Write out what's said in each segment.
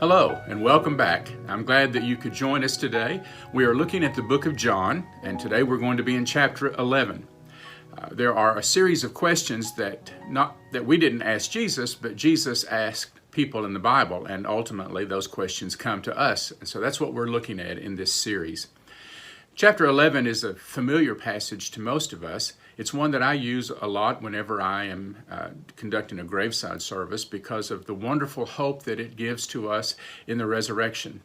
Hello and welcome back. I'm glad that you could join us today. We are looking at the book of John, and today we're going to be in chapter 11. There are a series of questions that we didn't ask Jesus, but Jesus asked people in the Bible, and ultimately those questions come to us. And so that's what we're looking at in this series. Chapter 11 is a familiar passage to most of us. It's one that I use a lot whenever I am conducting a graveside service because of the wonderful hope that it gives to us in the resurrection.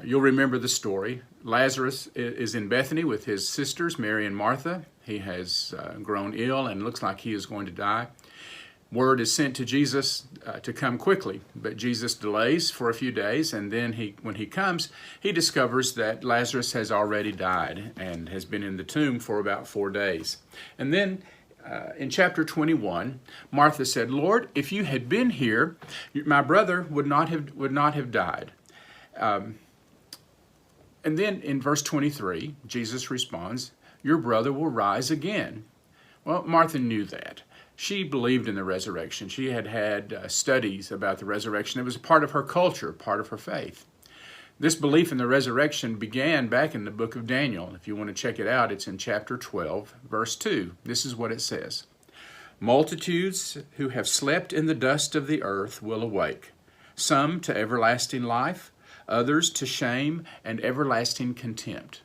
You'll remember the story. Lazarus is in Bethany with his sisters, Mary and Martha. He has grown ill and looks like he is going to die. Word is sent to Jesus to come quickly, but Jesus delays for a few days, and then when he comes, he discovers that Lazarus has already died and has been in the tomb for about 4 days. And then in chapter 21, Martha said, "Lord, if you had been here, my brother would not have died." And then in verse 23, Jesus responds, "Your brother will rise again." Well, Martha knew that. She believed in the resurrection. She had studies about the resurrection. It was part of her culture, part of her faith. This belief in the resurrection began back in the book of Daniel. If you want to check it out, it's in chapter 12, verse 2. This is what it says. "Multitudes who have slept in the dust of the earth will awake, some to everlasting life, others to shame and everlasting contempt."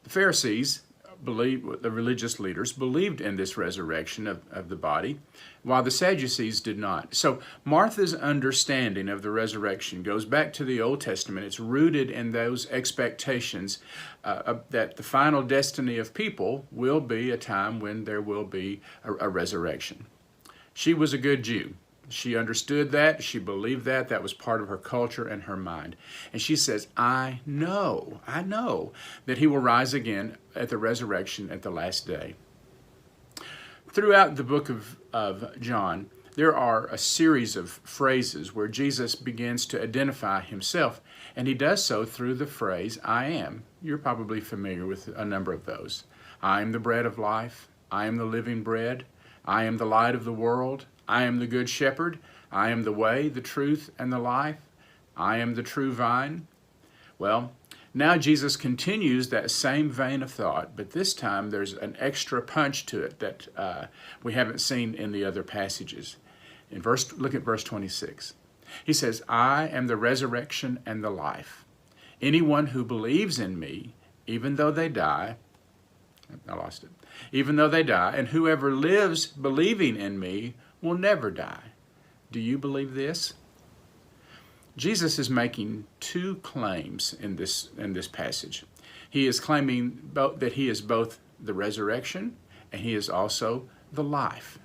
The Pharisees, the religious leaders, believed in this resurrection of the body, while the Sadducees did not. So Martha's understanding of the resurrection goes back to the Old Testament. It's rooted in those expectations that the final destiny of people will be a time when there will be a resurrection. She was a good Jew. She understood that. She believed that. That was part of her culture and her mind. And she says, I know that he will rise again at the resurrection at the last day. Throughout the book of John, there are a series of phrases where Jesus begins to identify himself, and he does so through the phrase, I am. You're probably familiar with a number of those. I am the bread of life. I am the living bread. I am the light of the world. I am the good shepherd. I am the way, the truth, and the life. I am the true vine. Well, now Jesus continues that same vein of thought, but this time there's an extra punch to it that we haven't seen in the other passages. Look at verse 26. He says, I am the resurrection and the life. Anyone who believes in me, even though they die, even though they die, and whoever lives believing in me will never die. Do you believe this? Jesus is making two claims in this passage. He is claiming that he is both the resurrection and he is also the life.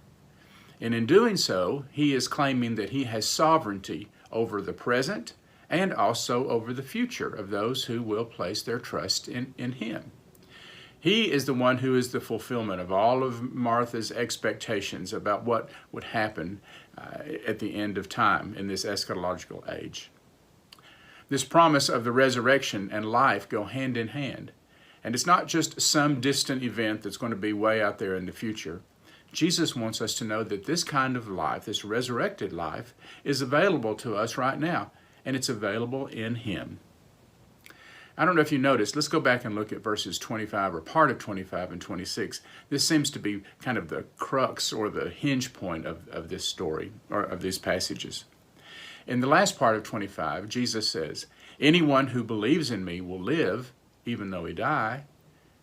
And in doing so, he is claiming that he has sovereignty over the present and also over the future of those who will place their trust in him. He is the one who is the fulfillment of all of Martha's expectations about what would happen at the end of time in this eschatological age. This promise of the resurrection and life go hand in hand. And it's not just some distant event that's going to be way out there in the future. Jesus wants us to know that this kind of life, this resurrected life, is available to us right now, and it's available in him. I don't know if you noticed, let's go back and look at verses 25 or part of 25 and 26. This seems to be kind of the crux or the hinge point of this story, or of these passages. In the last part of 25, Jesus says, anyone who believes in me will live even though he die.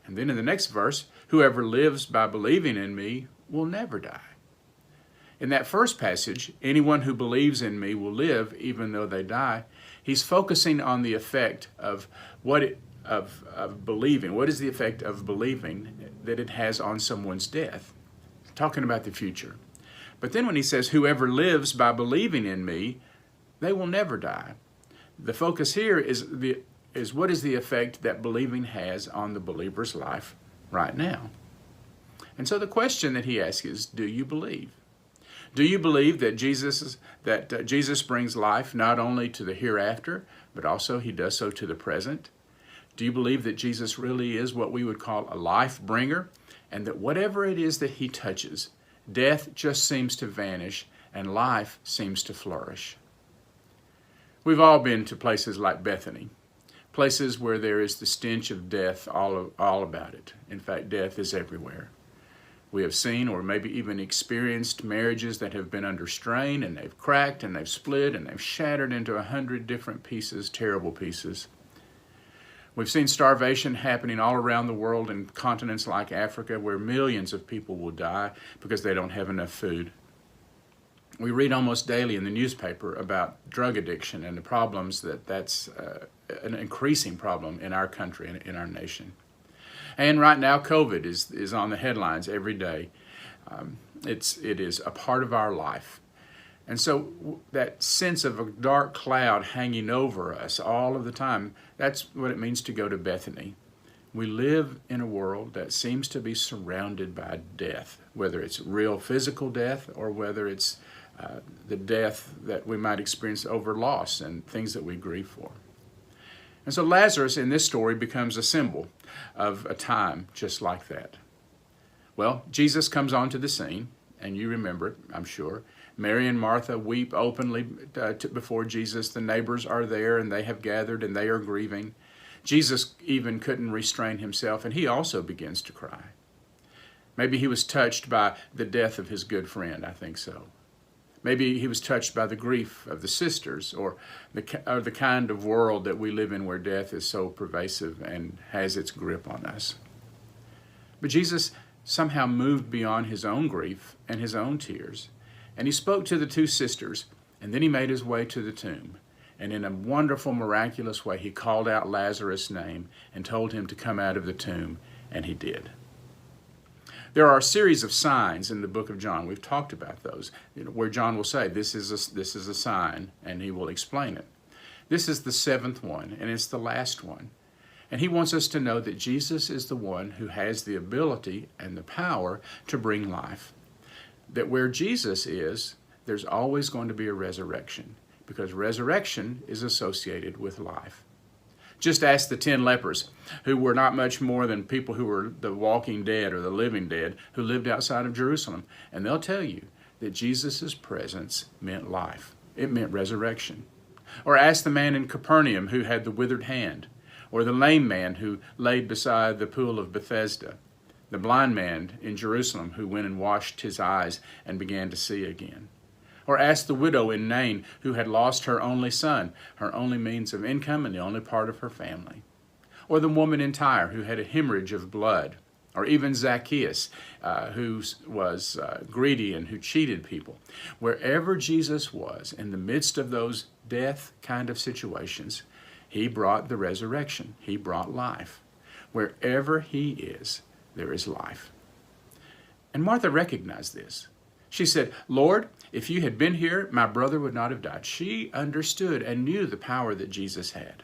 And then in the next verse, whoever lives by believing in me will never die. In that first passage, anyone who believes in me will live even though they die. He's focusing on the effect of believing. What is the effect of believing that it has on someone's death? Talking about the future. But then when he says, whoever lives by believing in me, they will never die. The focus here is what is the effect that believing has on the believer's life right now? And so the question that he asks is, do you believe? Do you believe that Jesus brings life not only to the hereafter, but also he does so to the present? Do you believe that Jesus really is what we would call a life bringer, and that whatever it is that he touches, death just seems to vanish and life seems to flourish? We've all been to places like Bethany, places where there is the stench of death all about it. In fact, death is everywhere. We have seen or maybe even experienced marriages that have been under strain, and they've cracked and they've split and they've shattered into 100 different pieces, terrible pieces. We've seen starvation happening all around the world in continents like Africa, where millions of people will die because they don't have enough food. We read almost daily in the newspaper about drug addiction and the problems that's an increasing problem in our country and in our nation. And right now, COVID is on the headlines every day. It is a part of our life. And so that sense of a dark cloud hanging over us all of the time, that's what it means to go to Bethany. We live in a world that seems to be surrounded by death, whether it's real physical death or whether it's the death that we might experience over loss and things that we grieve for. And so Lazarus in this story becomes a symbol of a time just like that. Well, Jesus comes onto the scene, and you remember it, I'm sure. Mary and Martha weep openly before Jesus. The neighbors are there, and they have gathered, and they are grieving. Jesus even couldn't restrain himself, and he also begins to cry. Maybe he was touched by the death of his good friend. I think so. Maybe he was touched by the grief of the sisters, or the kind of world that we live in where death is so pervasive and has its grip on us. But Jesus somehow moved beyond his own grief and his own tears, and he spoke to the two sisters, and then he made his way to the tomb. And in a wonderful, miraculous way, he called out Lazarus' name and told him to come out of the tomb, and he did. There are a series of signs in the book of John. We've talked about those, where John will say, this is a sign, and he will explain it. This is the seventh one, and it's the last one. And he wants us to know that Jesus is the one who has the ability and the power to bring life. That where Jesus is, there's always going to be a resurrection, because resurrection is associated with life. Just ask the 10 lepers, who were not much more than people who were the walking dead or the living dead, who lived outside of Jerusalem, and they'll tell you that Jesus' presence meant life. It meant resurrection. Or ask the man in Capernaum who had the withered hand, or the lame man who laid beside the pool of Bethesda, the blind man in Jerusalem who went and washed his eyes and began to see again. Or ask the widow in Nain who had lost her only son, her only means of income and the only part of her family. Or the woman in Tyre who had a hemorrhage of blood. Or even Zacchaeus, who was greedy and who cheated people. Wherever Jesus was, in the midst of those death kind of situations, he brought the resurrection. He brought life. Wherever he is, there is life. And Martha recognized this. She said, Lord, if you had been here, my brother would not have died. She understood and knew the power that Jesus had.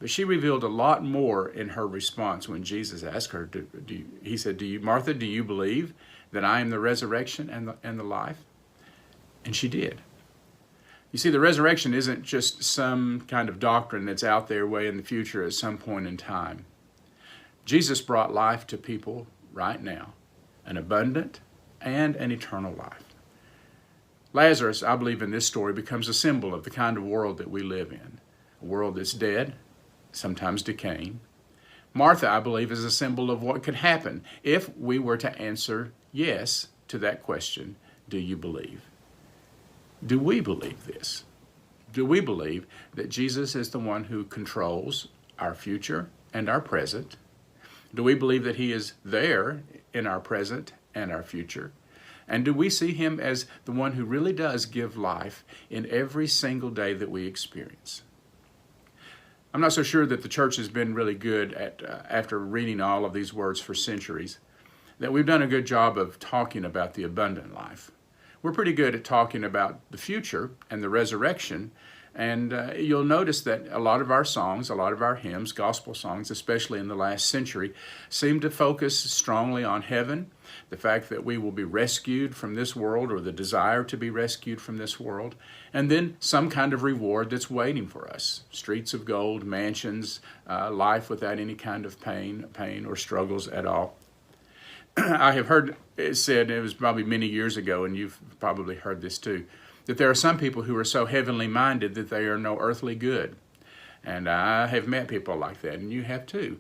But she revealed a lot more in her response when Jesus asked her, he said, Martha, do you believe that I am the resurrection and the life? And she did. You see, the resurrection isn't just some kind of doctrine that's out there way in the future at some point in time. Jesus brought life to people right now, an abundant and an eternal life. Lazarus, I believe in this story, becomes a symbol of the kind of world that we live in. A world that's dead, sometimes decaying. Martha, I believe, is a symbol of what could happen if we were to answer yes to that question, do you believe? Do we believe this? Do we believe that Jesus is the one who controls our future and our present? Do we believe that he is there in our present and our future? And do we see him as the one who really does give life in every single day that we experience? I'm not so sure that the church has been really good at, after reading all of these words for centuries, that we've done a good job of talking about the abundant life. We're pretty good at talking about the future and the resurrection, and you'll notice that a lot of our songs, a lot of our hymns, gospel songs, especially in the last century, seem to focus strongly on heaven, the fact that we will be rescued from this world, or the desire to be rescued from this world, and then some kind of reward that's waiting for us. Streets of gold, mansions, life without any kind of pain or struggles at all. I have heard it said, it was probably many years ago, and you've probably heard this too, that there are some people who are so heavenly minded that they are no earthly good. And I have met people like that, and you have too.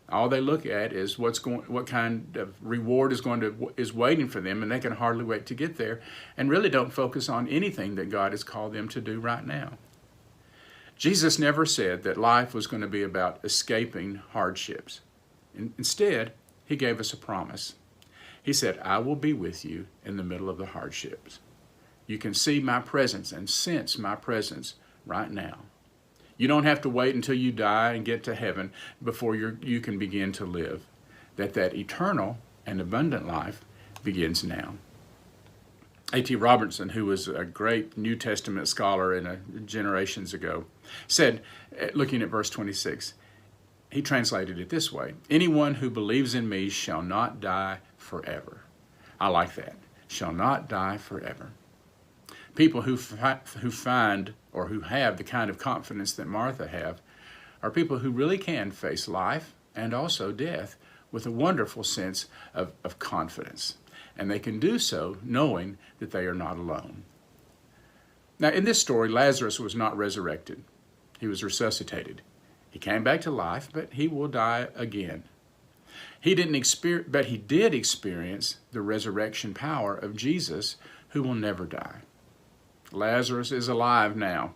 All they look at is what kind of reward is waiting for them, and they can hardly wait to get there, and really don't focus on anything that God has called them to do right now. Jesus never said that life was going to be about escaping hardships. Instead, he gave us a promise. He said, I will be with you in the middle of the hardships. You can see my presence and sense my presence right now. You don't have to wait until you die and get to heaven before you can begin to live. That eternal and abundant life begins now. A.T. Robertson, who was a great New Testament scholar generations ago, said, looking at verse 26, he translated it this way: anyone who believes in me shall not die forever. I like that. Shall not die forever. People who find or who have the kind of confidence that Martha have are people who really can face life and also death with a wonderful sense of confidence. And they can do so knowing that they are not alone. Now, in this story, Lazarus was not resurrected. He was resuscitated. He came back to life, but he will die again. But he did experience the resurrection power of Jesus, who will never die. Lazarus is alive now,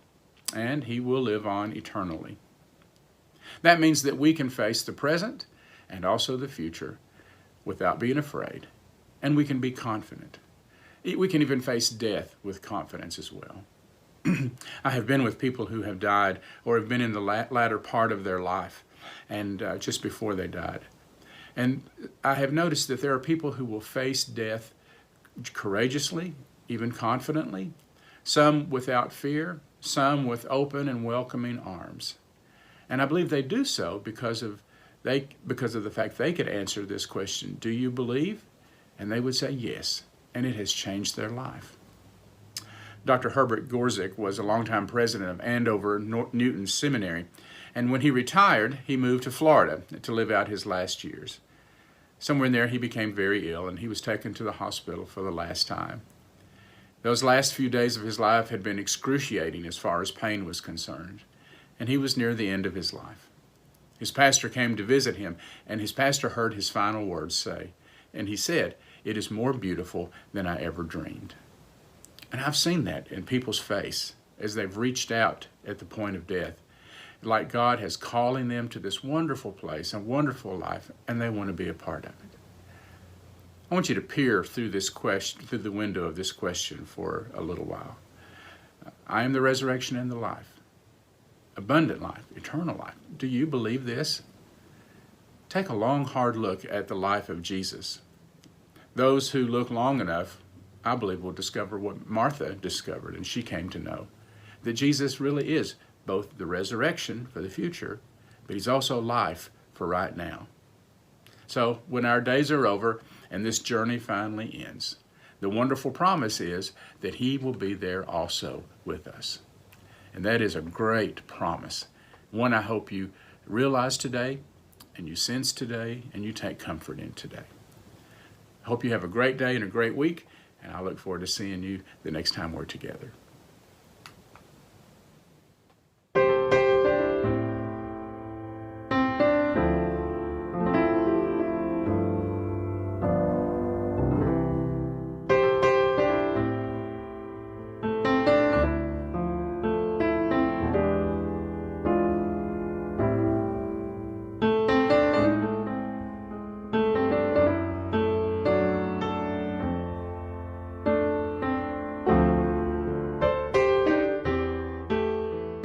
and he will live on eternally. That means that we can face the present and also the future without being afraid, and we can be confident. We can even face death with confidence as well. I have been with people who have died or have been in the latter part of their life and just before they died. And I have noticed that there are people who will face death courageously, even confidently, some without fear, some with open and welcoming arms. And I believe they do so because of the fact they could answer this question, do you believe? And they would say yes, and it has changed their life. Dr. Herbert Gorzik was a longtime president of Andover Newton Seminary, and when he retired, he moved to Florida to live out his last years. Somewhere in there, he became very ill, and he was taken to the hospital for the last time. Those last few days of his life had been excruciating as far as pain was concerned, and he was near the end of his life. His pastor came to visit him, and his pastor heard his final words say, and he said, "It is more beautiful than I ever dreamed." And I've seen that in people's face as they've reached out at the point of death, like God has calling them to this wonderful place, a wonderful life, and they want to be a part of it. I want you to peer through the window of this question for a little while. I am the resurrection and the life, abundant life, eternal life. Do you believe this? Take a long, hard look at the life of Jesus. Those who look long enough, I believe, will discover what Martha discovered, and she came to know, that Jesus really is both the resurrection for the future, but he's also life for right now. So when our days are over and this journey finally ends, the wonderful promise is that he will be there also with us. And that is a great promise, one I hope you realize today, and you sense today, and you take comfort in today. I hope you have a great day and a great week, and I look forward to seeing you the next time we're together.